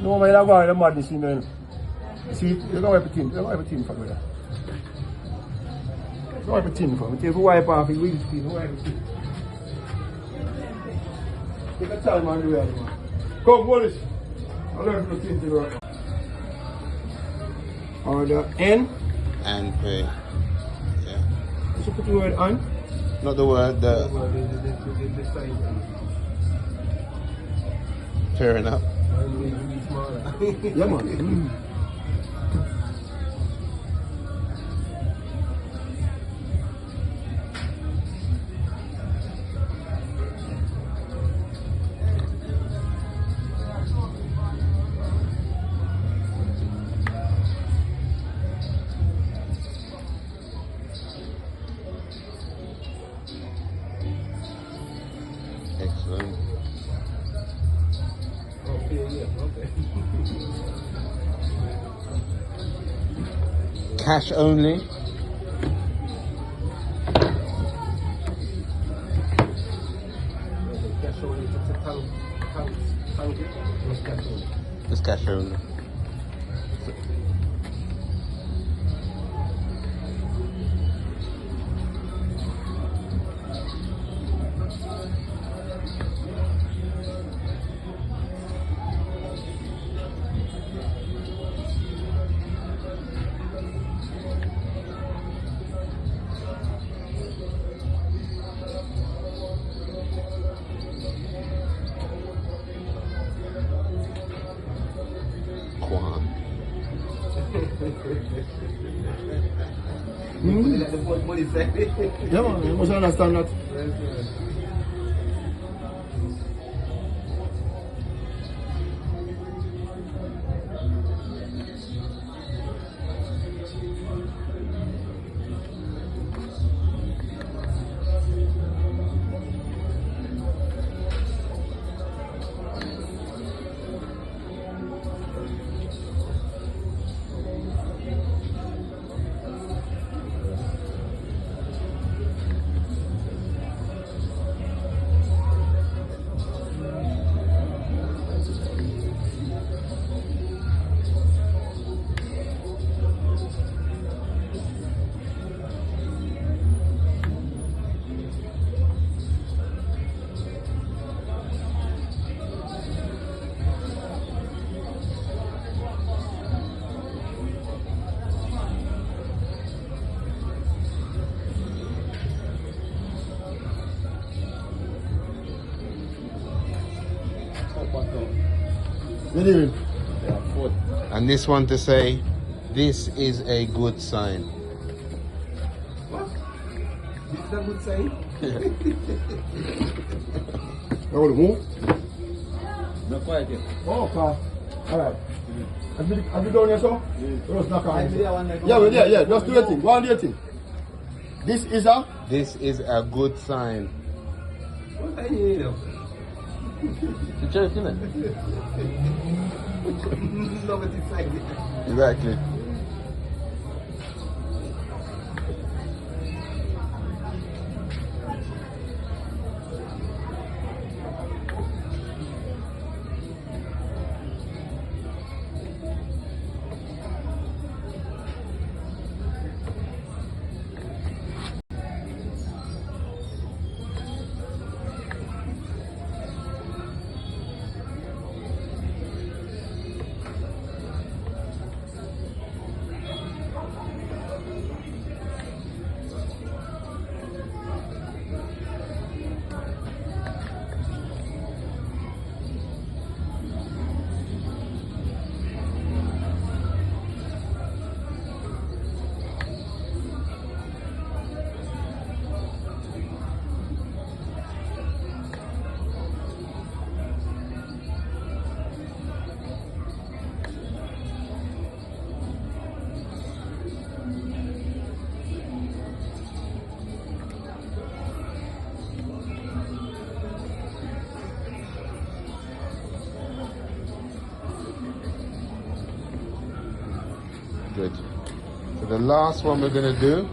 No, man, I'm going to madness, man. See, you don't wipe it in. You don't wipe it in for me. You don't wipe it in for me. If you wipe off your windscreen, you wipe it in. Take a time on the way, man. Come, Wallace. I learned from the thing to work. Order N. And pay. Yeah. You should put the word on. Not the word, the sign. fair enough. Yeah, man. Excellent. Okay, yeah, okay. Cash only. Cash only, just a tank, just cash only. Just cash only. Yeah, man, you must understand that. And this one to say, this is a good sign. What? This is a good sign? You want to move? Not quite yet. Oh, okay. Alright. Have you done your song? Just knock on it. Yeah, just do your thing. Go on, do your thing. This is a? This is a good sign. What are you doing? The church, isn't it? Exactly. Good. So the last one we're going to do